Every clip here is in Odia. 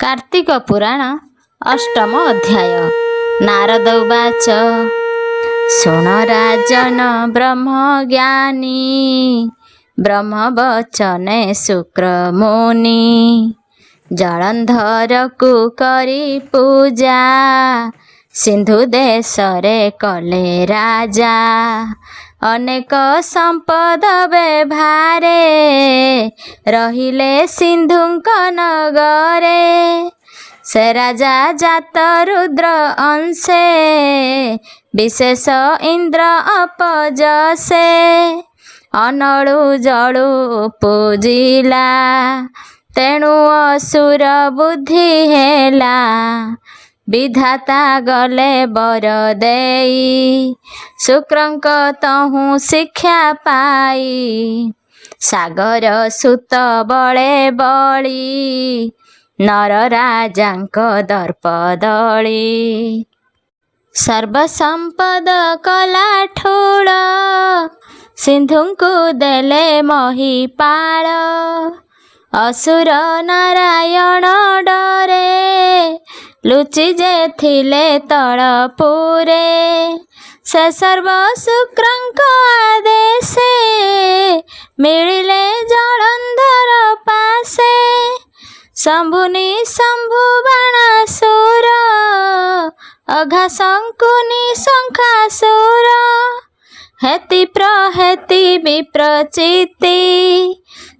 कार्तिक पुराण अष्टम अध्याय। नारद उवाच शृण राजन ब्रह्मज्ञानी ब्रह्मवचने शुक्रमुनि जलंधर को करी पूजा सिंधु देशरे कले राजा अनेक संपद व्यवहारे रहिले सिंधुक नगरे से राजा जात रुद्र अंशे विशेष इंद्र अपजसे अनड़ु जड़ु पूजिला तेणु असुर बुद्धि हेला विधाता गले बर देई शुक्रंक तहु शिक्षा पाई सागर सुत बळे बळी नर राजांक दर्प दळी सर्व संपद कला ठूळ सिंधुंकु देले महिपाळ असुर नारायण डरे लुचि जे थिले तळपुरे से सर्व शुक्रंक आदेशे मिलिले जलंधर पासे शंभुनि शंभु बाणासुर अघा शंकुनि शंखासुर हेति प्रहेति विप्रचिति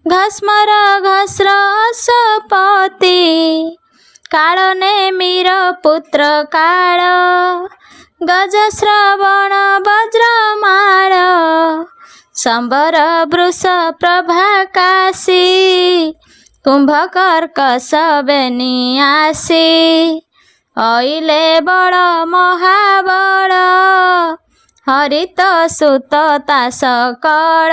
घस्मर घस्र सपति काल नेमिर पुत्र काल गजश्रवण वज्रमाळ संबर वृष प्रभाकाशी कुंभकर्कश बेनियासी अइले बड़ महाबल हरित सुत तास कळ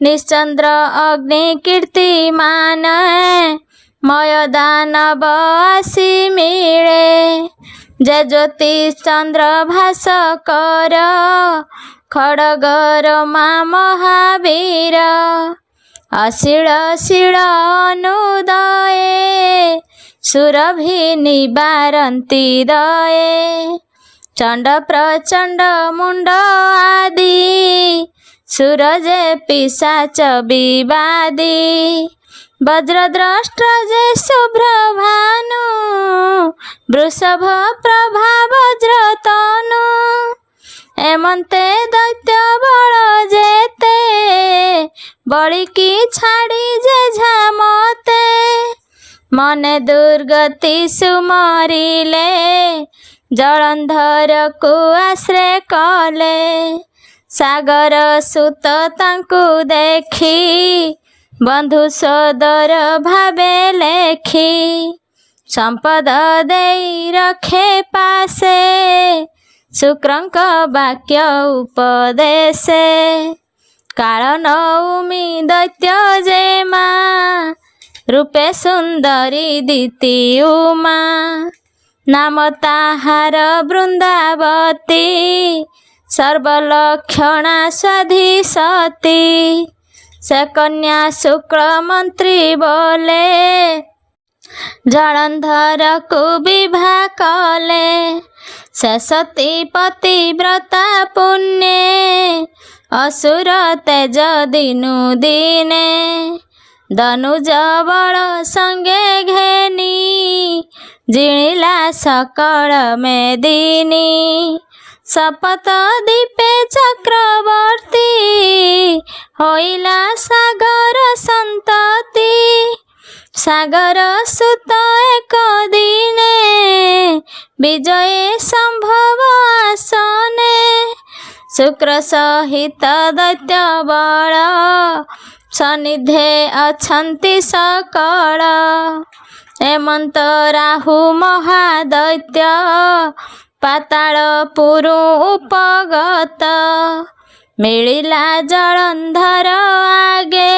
निश्चंद्र अग्नि कीर्तिमान मय दानव आसी मिले जय ज्योति चंद्र भास्कर खड़गर मा महावीर अशील शील अनुदये सुरभि निवारन्ति दये चंड प्रचंड मुंड आदि सूरजे पिशाच विवादी वज्रद्रष्ट जे शुभ्र भानु वृषभ प्रभा वज्रतनु एमंते दैत्य बल जेते बलिकी छाड़ी जे झामते मने दुर्गति सुमरिले जलंधर को आश्रय कले सागर सुत तांकु देखी बंधु सदर भावे लेखी संपद देई रखे पासे शुक्रंक वाक्य उपदेशे काल नौमी दैत्य जेमा रूपे सुंदरी दीति उमा नाम ताहार वृंदावती सर्वलक्षणा स्वाधी सती से कन्या शुक्ल मंत्री बोले जलंधर को विवाह कले से सती पतिव्रता पुण्य असुर तेज दिनु दिने धनुज बल संगे घेनी जिणिला सकल मेदिनी शपथ दीपे चक्रवर्ती होइला सागर संतति सागर सुत एक दिने विजय संभव आसने शुक्र सहित दैत्य बल सन्निधे अछंति सकल एमंत राहु महादैत्य पाताल पुरु उपगत मिलिला जलंधर आगे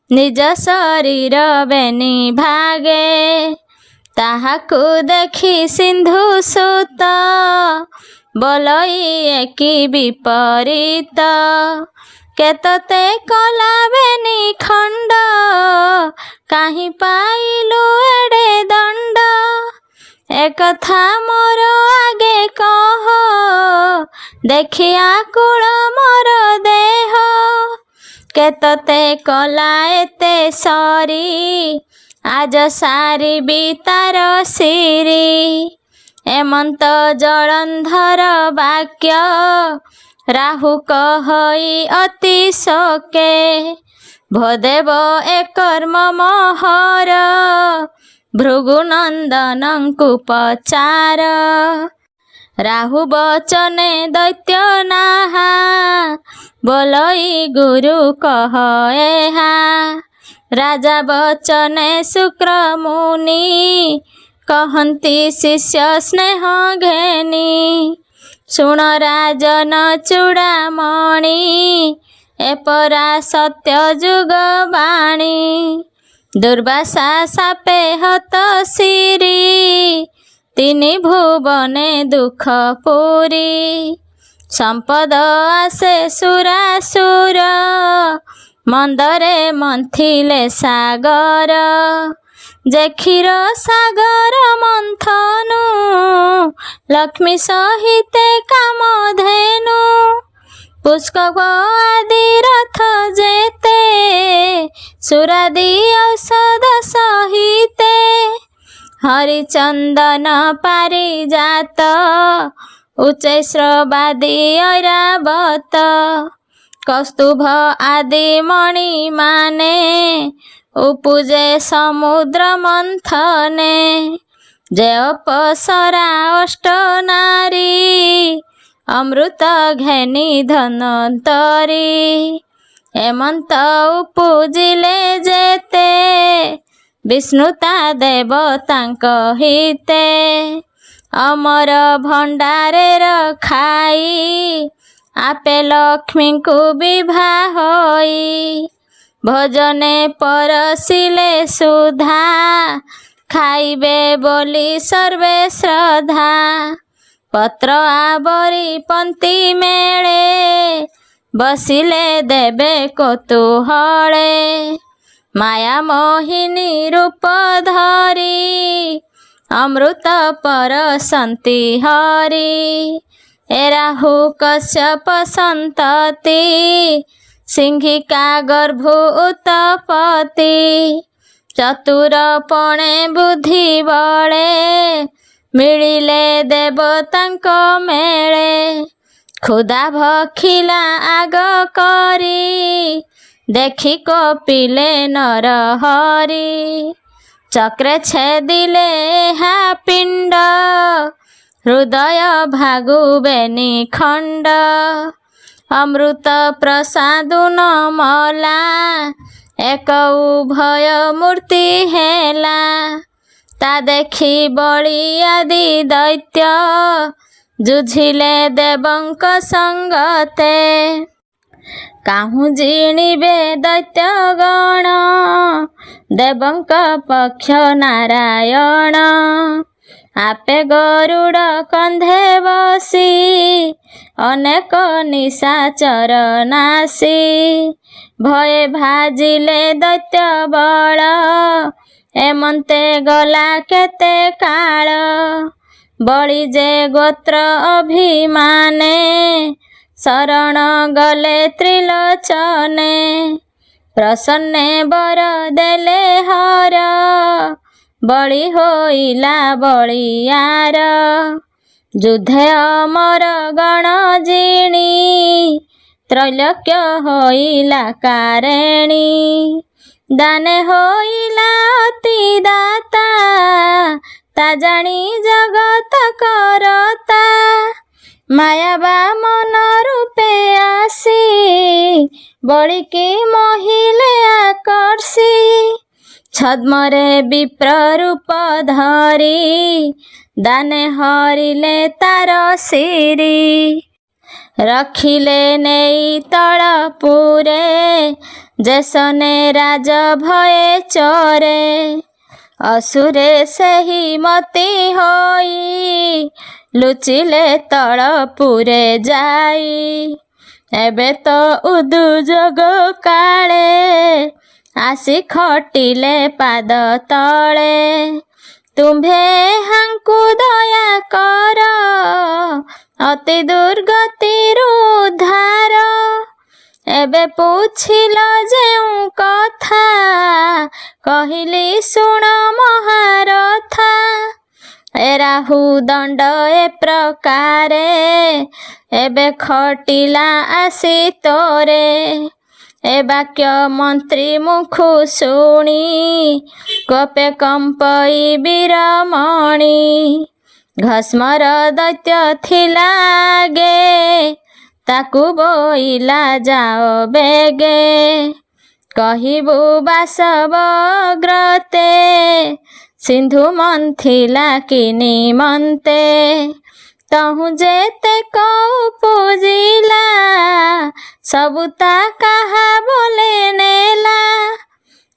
निज शरीर बेनी भागे ताहाकु देखी सिंधु सुत बोलई एकी विपरीत केतते कला बेनी खंड काहीं पाइलु एडे କଥା ମୋର ଆଗେ କହ, ଦେଖି ଆକୁଳ ମୋର ଦେହ। କେତତେ କଲା ଏତେ ସରି, ଆଜ ସାରିବି ତାର ସିରି। ଏମନ୍ତ ଜଳନ୍ଧର ବାକ୍ୟ, ରାହୁ କହଇ ଅତି ଶୋକେ। ଭଦେବ ଏ କର୍ମ ମୋହର, ଭୃଗୁ ନନ୍ଦନଙ୍କୁ ପଚାର। ରାହୁ ବଚନେ ଦୈତ୍ୟ ନାହା, ବୋଲଇ ଗୁରୁ କହ ଏହା। ରାଜା ବଚନେ ଶୁକ୍ର ମୁନି, କହନ୍ତି ଶିଷ୍ୟ ସ୍ନେହ ଘେନି। ଶୁଣ ରାଜନ ଚୂଡ଼ାମଣି, ଏପରା ସତ୍ୟ ଯୁଗ ବାଣୀ। ଦୁର୍ବାସା ସାପେ ହତ ଶିରି, ତିନି ଭୁବନେ ଦୁଃଖ ପୁରୀ। ସମ୍ପଦ ଆସେ ସୁରାସୁର, ମନ୍ଦରେ ମନ୍ଥିଲେ ସାଗର। ଯେ କ୍ଷୀର ସାଗର ମନ୍ଥନୁ, ଲକ୍ଷ୍ମୀ ସହିତେ କାମଧେନୁ। ପୁଷ୍କପ ଆଦି ରଥ ଯେତେ, ସୁରାଦି ଔଷଧ ସହିତେ। ହରିଚନ୍ଦନ ପାରିଜାତ, ଉଚ୍ଚୈଶ୍ରବାଦୀ ଐରାବତ। କସ୍ତୁଭ ଆଦି ମଣି ମାନେ, ଉପୁଜେ ସମୁଦ୍ର ମନ୍ଥନେ। ଯେ ଅପସରା ଅଷ୍ଟ ନାରୀ, ଅମୃତ ଘେନି ଧନ୍ୱନ୍ତରୀ। ଏମନ୍ତ ଉପୁଜିଲେ ଯେତେ, ବିଷ୍ଣୁତା ଦେବତାଙ୍କ ହିତେ। ଅମର ଭଣ୍ଡାରେର ଖାଇ, ଆପେ ଲକ୍ଷ୍ମୀଙ୍କୁ ବିଭା ହୋଇ। ଭୋଜନେ ପରସିଲେ ସୁଧା, ଖାଇବେ ବୋଲି ସର୍ବେ ଶ୍ରଦ୍ଧା। ପତ୍ର ଆବରି ପନ୍ତି ମେଳେ, ବସିଲେ ଦେବେ କୌତୂହଳେ। ମାୟା ମୋହିନୀ ରୂପ ଧରି, ଅମୃତ ପରସନ୍ତି ହରି। ଏ ରାହୁ କଶ୍ୟପ ସନ୍ତତି, ସିଂହିକା ଗର୍ଭୁ ଉତପତି। ଚତୁରପଣେ ବୁଦ୍ଧି ବଳେ, ମିଳିଲେ ଦେବତାଙ୍କ ମେଳେ। ক্ষୁଧା ଭଖିଲା ଆଗ କରି, ଦେଖି କପିଲେ ନର ହରି। ଚକ୍ରେ ଛେଦିଲେ ଏହା ପିଣ୍ଡ, ହୃଦୟ ଭାଗୁବେନି ଖଣ୍ଡ। ଅମୃତ ପ୍ରସାଦୁନ ମଲା, ଏକ ଉଭୟ ମୂର୍ତ୍ତି ହେଲା। ତା ଦେଖି ବଳି ଆଦି ଦୈତ୍ୟ, ଯୁଝିଲେ ଦେବଙ୍କ ସଙ୍ଗତେ। କାହୁଁ ଜିଣିବେ ଦୈତ୍ୟ ଗଣ, ଦେବଙ୍କ ପକ୍ଷ ନାରାୟଣ। ଆପେ ଗରୁଡ଼ କନ୍ଧେ ବସି, ଅନେକ ନିଶାଚର ନାଶି। ଭୟେ ଭାଜିଲେ ଦୈତ୍ୟ ବଳ, ଏମନ୍ତେ ଗଲା କେତେ କାଳ। ବଳି ଯେ ଗୋତ୍ର ଅଭିମାନେ, ଶରଣ ଗଲେ ତ୍ରିଲୋଚନେ। ପ୍ରସନ୍ନେ ବର ଦେଲେ ହର, ବଳି ହୋଇଲା ବଳିୟାର। ଯୁଦ୍ଧେ ଅମର ଗଣ ଜିଣି, ତ୍ରୈଲୋକ୍ୟ ହୋଇଲା କାରେଣୀ। ଦାନେ ହୋଇଲା ଅତି ଦାତା, ତା ଜାଣି ଜଗତ କରତା। ମାୟା ବାମନ ରୂପେ ଆସି, ବଳିକି ମୋହିଲେ ଆକର୍ଷି। ଛଦ୍ମରେ ବିପ୍ର ରୂପ ଧରି, ଦାନେ ହରିଲେ ତାର ଶିରି। ରଖିଲେ ନେଇ ତଳପୁରେ, ଯେସନେ ରାଜ ଭୟେ ଚୋରେ। ଅସୁରେ ସେହି ମତି ହୋଇ, ଲୁଚିଲେ ତଳପୁରେ ଯାଇ। ଏବେ ତ ଉଦୁଯୋଗ କାଳେ, ଆସି ଖଟିଲେ ପାଦ ତଳେ। ତୁମ୍ଭେ ହାଙ୍କୁ ଅତି ଦୁର୍ଗତିରୁ ଉଦ୍ଧାର। ଏବେ ପୁଛିଲ ଯେଉଁ କଥା କହିଲି ଶୁଣ ମହାରଥା। ଏ ରାହୁ ଦଣ୍ଡ ଏ ପ୍ରକାରେ ଏବେ ଖଟିଲା ଆସି ତୋରେ। ଏ ବାକ୍ୟ ମନ୍ତ୍ରୀ ମୁଖୁ ଶୁଣି କୋପେ କମ୍ପଇ ବୀରମଣି। ଘସ୍ମର ଦୈତ୍ୟ ଥିଲା ଆଗେ ତାକୁ ବୋଇଲା ଯାଅ ବେଗେ। କହିବୁ ବାସବଗ୍ରତେ ସିନ୍ଧୁ ମନ୍ଥିଲା କିନି ମନ୍ତେ। ତହୁଁ ଯେତେ କଉପୁଜିଲା ସବୁ ତା କାହା ବୋଲେ ନେଲା।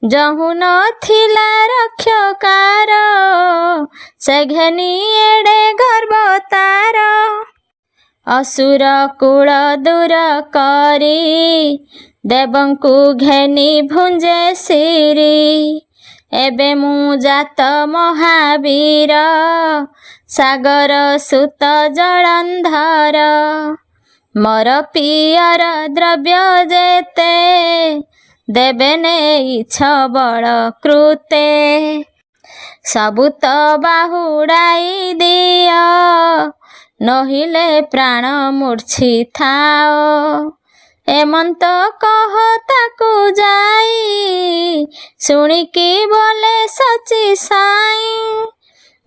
ଯହୁଁ ନଥିଲା ରକ୍ଷକାର ସେ ଘେନି ଏଡ଼େ ଗର୍ବ ତାର। ଅସୁର କୂଳ ଦୂର କରି ଦେବଙ୍କୁ ଘେନି ଭୁଞ୍ଜେ ଶିରି। ଏବେ ମୁଁ ଜାତ ମହାବୀର ସାଗର ସୁତ ଜଳନ୍ଧର। ମୋର ପିୟର ଦ୍ରବ୍ୟ ଯେତେ ଦେବେ ନେଇଛ ବଳ କୃତେ। ସବୁ ତ ବାହୁଡ଼ାଇ ଦିଅ ନହିଲେ ପ୍ରାଣ ମୂର୍ଚ୍ଛି ଥାଅ। ଏମନ୍ତ କହ ତାକୁ ଯାଇ ଶୁଣିକି ବୋଲେ ସଚି ସାଇଁ।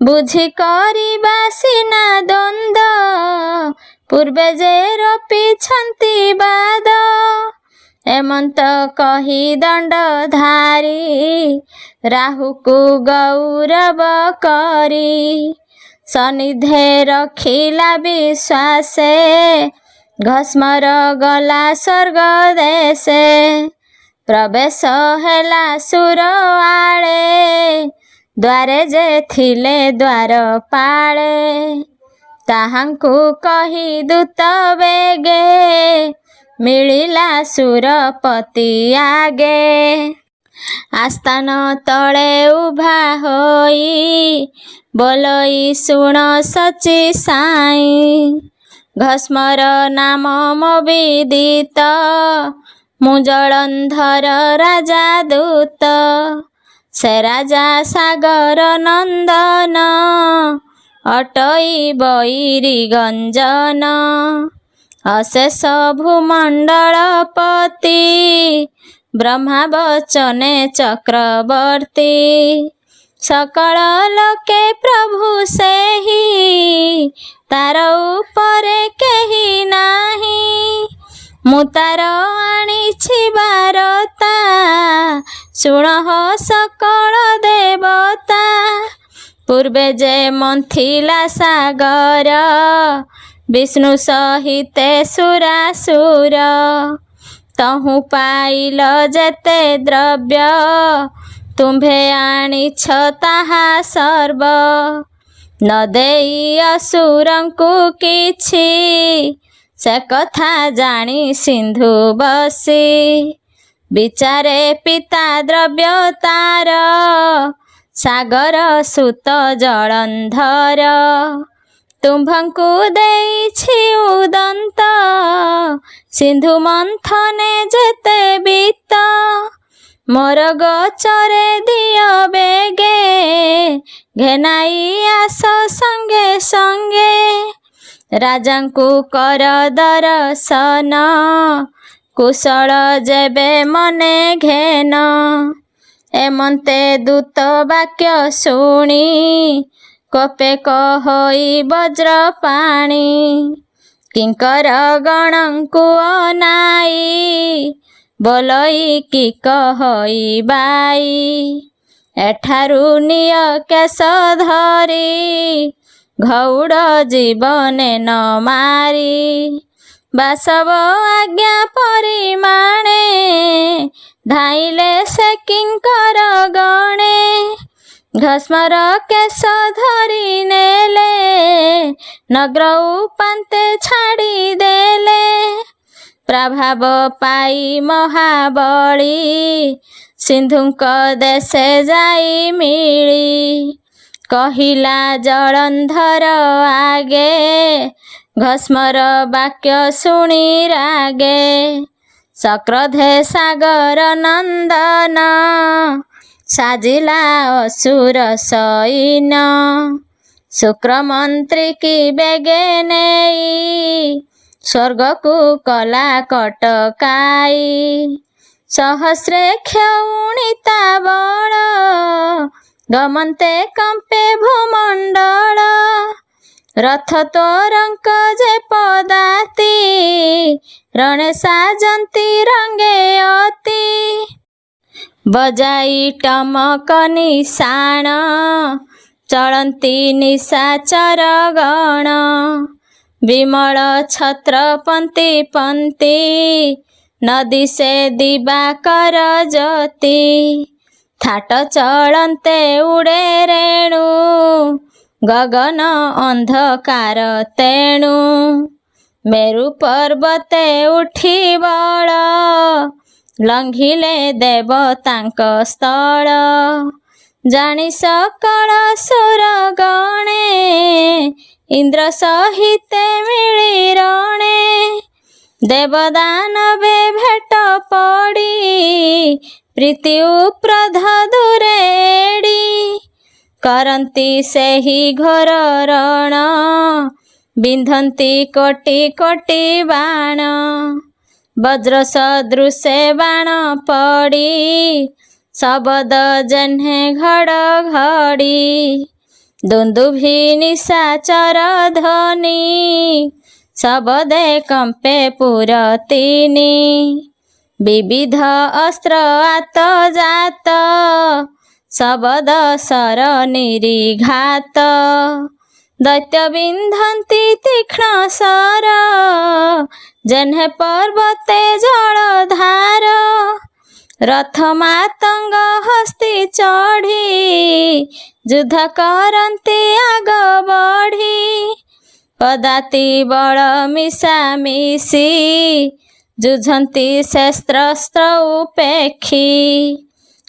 ବୁଝି କରିବା ସିନା ଦ୍ୱନ୍ଦ ପୂର୍ବେ ଯେ ରପିଛନ୍ତି ବାଦ। ଏମନ୍ତ କହି ଦଣ୍ଡଧାରୀ ରାହୁକୁ ଗୌରବ କରି ସନ୍ନିଧେ ରଖିଲା ବିଶ୍ୱାସେ। ଘସ୍ମର ଗଲା ସ୍ୱର୍ଗ ଦେଶେ ପ୍ରବେଶ ହେଲା ସୁର ଆଳେ। ଦ୍ୱାରେ ଯେ ଥିଲେ ଦ୍ୱାରପାଳେ ତାହାଙ୍କୁ କହି ଦୂତ ବେଗେ ମିଳିଲା ସୁରପତି ଆଗେ। ଆସ୍ଥାନ ତଳେ ଉଭା ହୋଇ ବୋଲଇ ଶୁଣ ସଚି ସାଇଁ। ଘସ୍ମର ନାମ ମୋ ବିଦିତ ମୁଁ ଜଳନ୍ଧର ରାଜା ଦୂତ। ସେ ରାଜା ସାଗର ନନ୍ଦନ ଅଟଇ ବୈରୀ ଗଞ୍ଜନ। ଅଶେଷ ଭୂମଣ୍ଡଳପତି ବ୍ରହ୍ମା ବଚନେ ଚକ୍ରବର୍ତ୍ତୀ। ସକଳ ଲୋକେ ପ୍ରଭୁ ସେହି ତାର ଉପରେ କେହି ନାହିଁ। ମୁଁ ତାର ଆଣିଛି ବାରତା ଶୁଣ ସକଳ ଦେବତା। ପୂର୍ବେ ଯେ ମନ୍ଥିଲା ସାଗର ବିଷ୍ଣୁ ସହିତେ ସୁରାସୁର। ତହୁଁ ପାଇଲ ଯେତେ ଦ୍ରବ୍ୟ ତୁମ୍ଭେ ଆଣିଛ ତାହା ସର୍ବ। ନ ଦେଇ ଅସୁରଙ୍କୁ କିଛି ସେ କଥା ଜାଣି ସିନ୍ଧୁ ବସି। ବିଚାରେ ପିତା ଦ୍ରବ୍ୟ ତାର ସାଗର ସୁତ ଜଳନ୍ଧର। ତୁମ୍ଭଙ୍କୁ ଦେଇଛି ଉଦନ୍ତ ସିନ୍ଧୁ ମନ୍ଥନେ ଯେତେ ବିତ୍ତ। ମୋର ଗୋଚରେ ଦିଅ ବେଗେ ଘେନାଇ ଆସ ସଙ୍ଗେ ସଙ୍ଗେ। ରାଜାଙ୍କୁ କର ଦରଶନ କୁଶଳ ଯେବେ ମନେ ଘେନ। ଏମନ୍ତେ ଦୂତ ବାକ୍ୟ ଶୁଣି କୋପେ କହଇ ବଜ୍ରପାଣି। କିଙ୍କର ଗଣଙ୍କୁ ଅନାଇ ବୋଲଇ କି କହଇ ବାଇ। ଏଠାରୁ ନିଅ କେଶ ଧରି ଘଉଡ଼ ଜୀବନେ ନ ମାରି। ବାସବ ଆଜ୍ଞା ପରିମାଣେ ଧାଇଁଲେ ସେ କିଙ୍କର ଗଣେ। ଘସ୍ମର କେଶ ଧରି ନେଲେ ନଗ୍ର ଉପାନ୍ତେ ଛାଡ଼ି ଦେଲେ। ପ୍ରଭାବ ପାଇ ମହାବଳୀ ସିନ୍ଧୁଙ୍କ ଦେଶେ ଯାଇ ମିଳି। କହିଲା ଜଳନ୍ଧର ଆଗେ ଘଷ୍ମର ବାକ୍ୟ ଶୁଣି ରାଗେ ସକ୍ରୋଧେ ସାଗର ନନ୍ଦନ ସାଜିଲା ଅସୁର ସୈନ ଶୁକ୍ରମନ୍ତ୍ରୀ କି ବେଗେ ନେଇ ସ୍ୱର୍ଗକୁ କଲା କଟକାଇ ସହସ୍ରେ କ୍ଷଉଣିତା ବଳ ଗମନ୍ତେ କମ୍ପେ ଭୂମଣ୍ଡଳ ରଥ ତୋରଙ୍କ ଯେ ପଦାତି ରଣେ ସାଜନ୍ତି ରଙ୍ଗେ ଅତି ବଜାଇ ଟମକ ନିଶାଣ ଚଳନ୍ତି ନିଶାଚର ଗଣ ବିମଳ ଛତ୍ର ପନ୍ତି ପନ୍ତି ନଦୀ ସେ ଦିବାକର ଜ୍ୟୋତି ଥାଟ ଚଳନ୍ତେ ଉଡ଼େ ରେଣୁ ଗଗନ ଅନ୍ଧକାର ତେଣୁ ମେରୁ ପର୍ବତେ ଉଠି ବଳ ଲଙ୍ଘିଲେ ଦେବତାଙ୍କ ସ୍ଥଳ ଜାଣି ସକଳ ସୁର ଗଣେ ଇନ୍ଦ୍ର ସହିତେ ମିଳି ରଣେ ଦେବଦାନବେ ଭେଟ ପଡ଼ି ପ୍ରୀତି ଉପ୍ରଧ ଦୂରେ ଏଡ଼ି କରନ୍ତି ସେହି ଘୋର ରଣ ବିନ୍ଧନ୍ତି କୋଟି କୋଟି ବାଣ ବଜ୍ର ସଦୃଶେ ବାଣ ପଡ଼ି ଶବଦ ଯେହ୍ନେ ଘଡ଼ଘଡ଼ି ଦୁନ୍ଦୁଭି ନିଶାଚର ଧ୍ୱନି ଶବଦେ କମ୍ପେ ପୁରତିନି ବିବିଧ ଅସ୍ତ୍ର ଆତଜାତ ଶବଦ ସର ନିରିଘାତ ଦୈତ୍ୟ ବିନ୍ଧନ୍ତି ତୀକ୍ଷ୍ଣ ସର ଯେହ୍ନେ ପର୍ବତେ ଜଳଧାର ରଥ ମାତଙ୍ଗ ହସ୍ତି ଚଢ଼ି ଯୁଦ୍ଧ କରନ୍ତି ଆଗ ବଢ଼ି ପଦାତି ବଳ ମିଶାମିଶି ଯୁଝନ୍ତି ଶସ୍ତ୍ରସ୍ତ୍ର ଉପେକ୍ଷି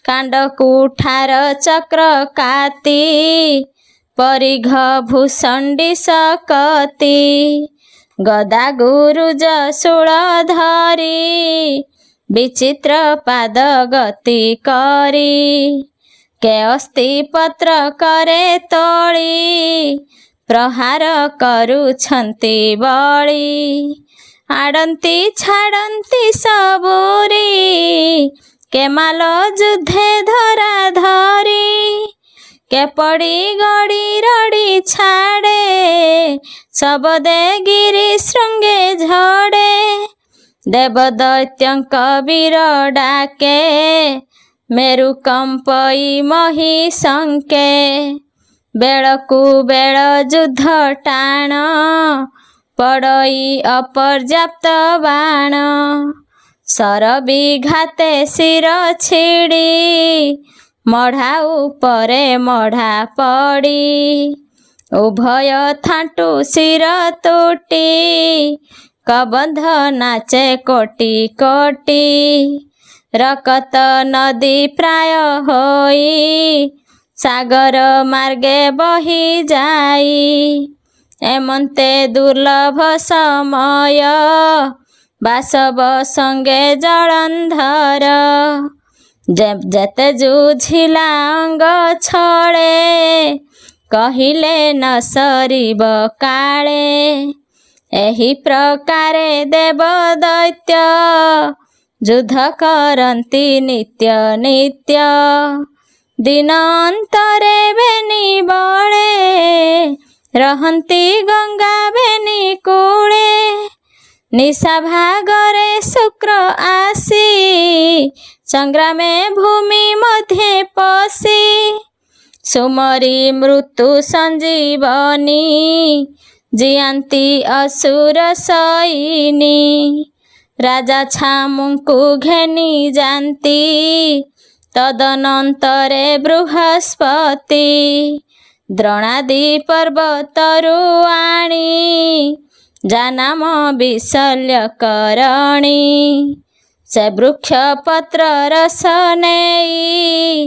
କାଣ୍ଡ କୁଠାର ଚକ୍ର କାତି ପରିଘ ଭୂଷଣ୍ଡି ଶକତି ଗଦା ଗୁରୁଜ ଶୂଳ ଧରି ବିଚିତ୍ର ପାଦ ଗତି କରି କେ ଅସ୍ତି ପତ୍ର କରେ ତୋଳି ପ୍ରହାର କରୁଛନ୍ତି ବଳି ଆଡ଼ନ୍ତି ଛାଡ଼ନ୍ତି ସବୁରି କେମାଲ ଯୁଦ୍ଧେ ଧରା ଧରି କେ ପଡ଼ି ଗଡ଼ି ରଡ଼ି ଛାଡ଼େ ଶବଦେ ଗିରି ଶୃଙ୍ଗେ ଝଡ଼େ ଦେବଦୈତ୍ୟଙ୍କ ବୀର ଡାକେ ମେରୁ କମ୍ପଇ ମହି ଶଙ୍କେ ବେଳକୁ ବେଳ ଯୁଦ୍ଧ ଟାଣ ପଡ଼ଇ ଅପର୍ଯ୍ୟାପ୍ତ ବାଣ ସର ବିଘାତେ ଶିର ଛିଡ଼ି ମଢ଼ା ଉପରେ ମଢ଼ା ପଡ଼ି ଉଭୟ ଥାଣ୍ଟୁ ଶିର ତୁଟି କବନ୍ଧ ନାଚେ କୋଟି କୋଟି ରକତ ନଦୀ ପ୍ରାୟ ହୋଇ ସାଗର ମାର୍ଗେ ବହି ଯାଇ ଏମନ୍ତେ ଦୁର୍ଲଭ ସମୟ ବାସବ ସଙ୍ଗେ ଜଳନ୍ଧର ଯେତେ ଯୁଝିଲା ଅଙ୍ଗ ଛଳେ କହିଲେ ନ ସରିବ କାଳେ ଏହି ପ୍ରକାରେ ଦେବଦୈତ୍ୟ ଯୁଦ୍ଧ କରନ୍ତି ନିତ୍ୟ ନିତ୍ୟ ଦିନ ଅନ୍ତରେ ବେନି ବଳେ ରହନ୍ତି ଗଙ୍ଗା ବେନି କୂଳେ ନିଶା ଭାଗରେ ଶୁକ୍ର ଆସି ସଂଗ୍ରାମେ ଭୂମି ମଧ୍ୟେ ପଶି ସୁମରି ମୃତ୍ୟୁ ସଞ୍ଜୀବନୀ ଜିଆନ୍ତି ଅସୁର ସୈନି ରାଜା ଛାମୁଙ୍କୁ ଘେନି ଯାନ୍ତି ତଦନନ୍ତରେ ବୃହସ୍ପତି ଦ୍ରୋଣାଦି ପର୍ବତରୁ ଆଣି ଯାନାମ ବିଶଲ୍ୟ କରଣୀ ସେ ବୃକ୍ଷ ପତ୍ର ରସ ନେଇ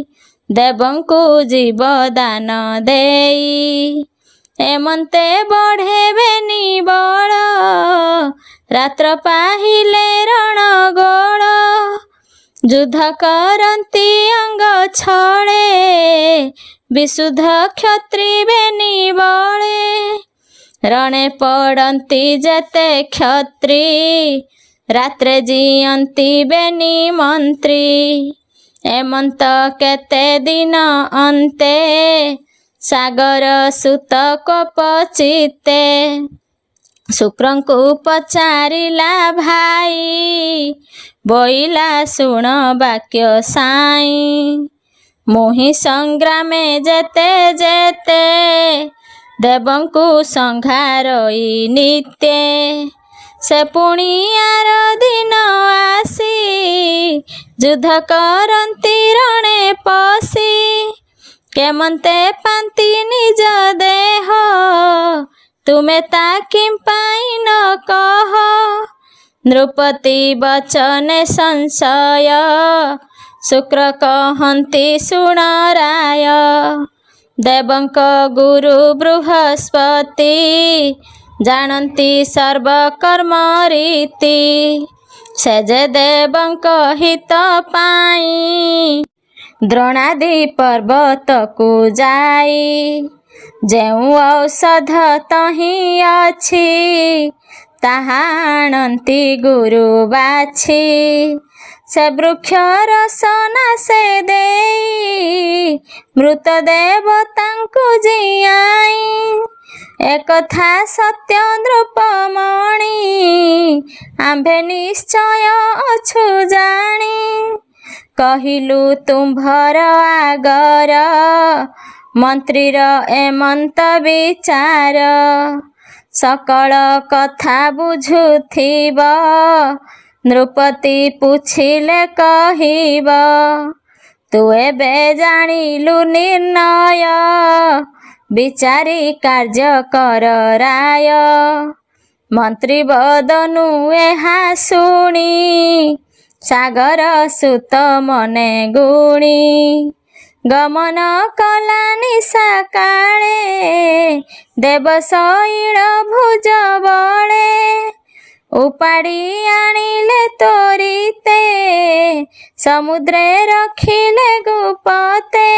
ଦେବଙ୍କୁ ଜୀବଦାନ ଦେଇ ଏମନ୍ତେ ବଢ଼େବେନି ବଳ, ରାତ୍ର ପାହିଲେ ରଣଗୋଳ। ଯୁଦ୍ଧ କରନ୍ତି ଅଙ୍ଗ ଛଳେ, ବିଶୁଦ୍ଧ କ୍ଷତ୍ରି ବେନି ବଳେ। ରଣେ ପଡ଼ନ୍ତି ଯେତେ କ୍ଷତ୍ରି, ରାତ୍ରେ ଜିଅନ୍ତି ବେନି ମନ୍ତ୍ରୀ। ଏମନ୍ତ କେତେ ଦିନ ଅନ୍ତେ, ସାଗର ସୁତ କୋପ ଚିତ୍ତେ। ଶୁକ୍ରଙ୍କୁ ପଚାରିଲା ଭାଇ, ବୋଇଲା ଶୁଣ ବାକ୍ୟ ସାଇ। ମୁହିଁ ସଂଗ୍ରାମେ ଯେତେ ଯେତେ, ଦେବଙ୍କୁ ସଂଘାରଇ ନିତ୍ୟେ। ସେ ପୁଣି ଆର ଦିନ ଆସି, ଯୁଦ୍ଧ କରନ୍ତି ରଣେ ପଶି। କେମନ୍ତେ ପାନ୍ତି ନିଜ ଦେହ, ତୁମେ ତା କିମ୍ପାଇଁ ନ କହ। ନୃପତି ବଚନେ ସଂଶୟ, ଶୁକ୍ର କହନ୍ତି ଶୁଣ ରାୟ। ଦେବଙ୍କ ଗୁରୁ ବୃହସ୍ପତି, ଜାଣନ୍ତି ସର୍ବକର୍ମ ରୀତି। ସେ ଯେ ଦେବଙ୍କ ହିତ ପାଇଁ, ଦ୍ରୋଣାଦି ପର୍ବତକୁ ଯାଇ। ଯେଉଁ ଔଷଧ ତହିଁ ଅଛି, ତାହା ଆଣନ୍ତି ଗୁରୁ ବାଛି। ସେ ବୃକ୍ଷ ରସନା ସେ ଦେଇ, ମୃତ ଦେବତାଙ୍କୁ ଜିଆଇ। ଏକଥା ସତ୍ୟ ନୃପମଣି, ଆମ୍ଭେ ନିଶ୍ଚୟ ଅଛୁ ଜାଣି। କହିଲୁ ତୁମ୍ଭର ଆଗର, ମନ୍ତ୍ରୀର ଏମନ୍ତ ବିଚାର। ସକଳ କଥା ବୁଝୁଥିବ, ନୃପତି ପୁଛିଲେ କହିବ। ତୁ ଏବେ ଜାଣିଲୁ ନିର୍ଣ୍ଣୟ, ବିଚାରି କାର୍ଯ୍ୟ କର ରାୟ। ମନ୍ତ୍ରୀ ବଦନୁ ଏହା ଶୁଣି, ସାଗର ସୁତ ମନେ ଗୁଣି। ଗମନ କଲା ନିଶା କାଳେ, ଦେବଶୈଳ ଭୁଜ ବଳେ। ଉପାଡ଼ି ଆଣିଲେ ତୋରିତେ, ସମୁଦ୍ରେ ରଖିଲେ ଗୁପତେ।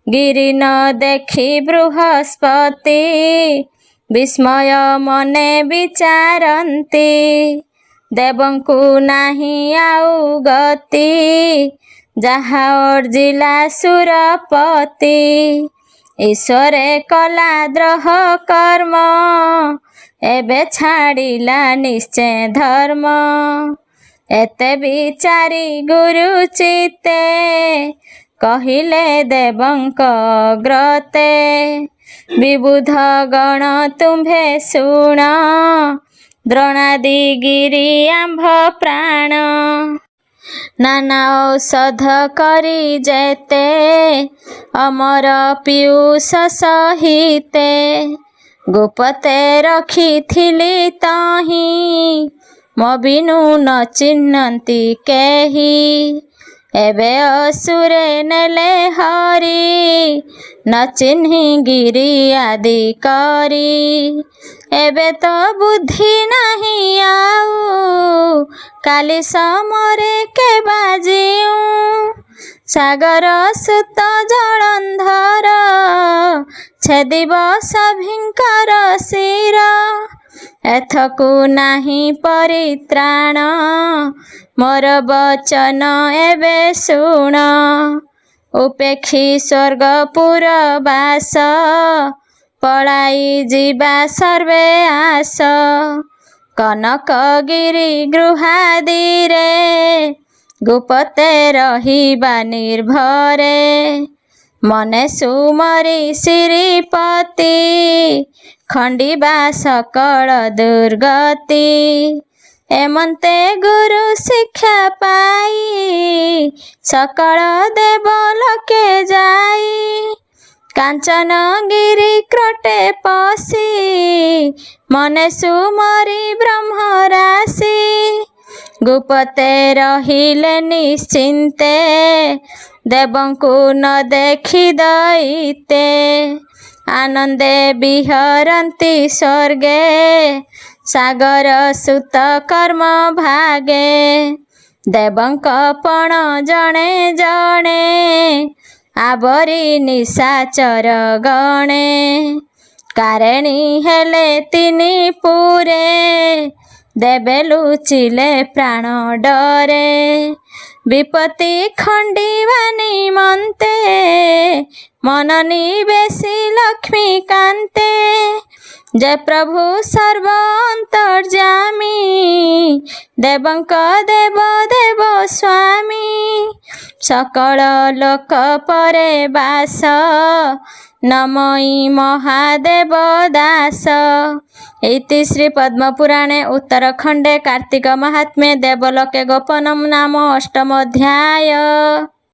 ଗିରି ନ ଦେଖି ବୃହସ୍ପତି, ବିସ୍ମୟ ମନେ ବିଚାରନ୍ତି। ଦେବଙ୍କୁ ନାହିଁ ଆଉ ଗତି, ଯାହା ଅର୍ଜିଲା ସୁରପତି। ଈଶ୍ୱରେ କଲା ଦ୍ରୋହ କର୍ମ, ଏବେ ଛାଡ଼ିଲା ନିଶ୍ଚୟ ଧର୍ମ। ଏତେ ବିଚାରି ଗୁରୁ ଚିତ୍ତେ, କହିଲେ ଦେବଙ୍କ ଅଗ୍ରତେ। ବିବୁଧ ଗଣ ତୁମ୍ଭେ ଶୁଣ, ଦ୍ରୋଣାଦି ଗିରି ଆମ୍ଭ ପ୍ରାଣ। ନାନା ଔଷଧ କରି ଯେତେ, ଅମର ପୀୟୁଷ ସହିତେ। ଗୁପତେ ରଖିଥିଲି ତହିଁ, ମୋ ବିନୁ ନ ଚିହ୍ନନ୍ତି କେହି। ଏବେ ଅସୁରେ ନେଲେ ହରି, ନ ଚିହ୍ନି ଗିରି ଆଦି କରି। ଏବେ ତ ବୁଦ୍ଧି ନାହିଁ ଆଉ, କାଲି ସମରେ କେ ବାଜିଉ। ସାଗର ସୁତ ଜଳନ୍ଧର, ଛେଦିବ ସଭିଙ୍କର ଶିର। ଏଥକୁ ନାହିଁ ପରିତ୍ରାଣ, ମୋର ବଚନ ଏବେ ଶୁଣ। ଉପେକ୍ଷି ସ୍ୱର୍ଗପୁର ବାସ, ପଳାଇ ଯିବା ସର୍ବେ ଆସ। କନକଗିରି ଗୃହାଦିରେ, ଗୁପତେ ରହିବା ନିର୍ଭରେ। ମନେ ସୁମରି ଶ୍ରୀପତି, ଖଣ୍ଡିବା ସକଳ ଦୁର୍ଗତି। ଏମନ୍ତେ ଗୁରୁ ଶିକ୍ଷା ପାଇ, ସକଳ ଦେବଲୋକେ ଯାଇ। କାଞ୍ଚନଗିରି କ୍ରୋଟେ ପଶି, ମନେ ସୁମରି ବ୍ରହ୍ମରାଶି। ଗୁପତେ ରହିଲେ ନିଶ୍ଚିନ୍ତେ, ଦେବଙ୍କୁ ନ ଦେଖି ଦଇତେ ଆନନ୍ଦେ ବିହରନ୍ତି ସ୍ୱର୍ଗେ ସାଗର ସୁତ କର୍ମ ଭାଗେ ଦେବଙ୍କ ପଣ ଜଣେ ଜଣେ ଆବରି ନିଶାଚର ଗଣେ କାରେଣୀ ହେଲେ ତିନି ପୁରେ ଦେବେ ଲୁଚିଲେ ପ୍ରାଣ ଡରେ ବିପତ୍ତି ଖଣ୍ଡିବା ନିମନ୍ତେ ମନ ନିବେଶୀ ଲକ୍ଷ୍ମୀ କାନ୍ତେ ଜୟ ପ୍ରଭୁ ସର୍ବ ଅନ୍ତର୍ଯ୍ୟାମୀ ଦେବଙ୍କ ଦେବ ଦେବ ସ୍ୱାମୀ ସକଳ ଲୋକ ପରେ ବାସ ନମଇ ମହାଦେବ ଦାସ। ଇତି ଶ୍ରୀ ପଦ୍ମପୁରାଣେ ଉତ୍ତରଖଣ୍ଡେ କାର୍ତ୍ତିକ ମାହାତ୍ମ୍ये ଦେବଲୋକେ ଗୋପନମ୍ ନାମ ଅଷ୍ଟମ ଅଧ୍ୟାୟ।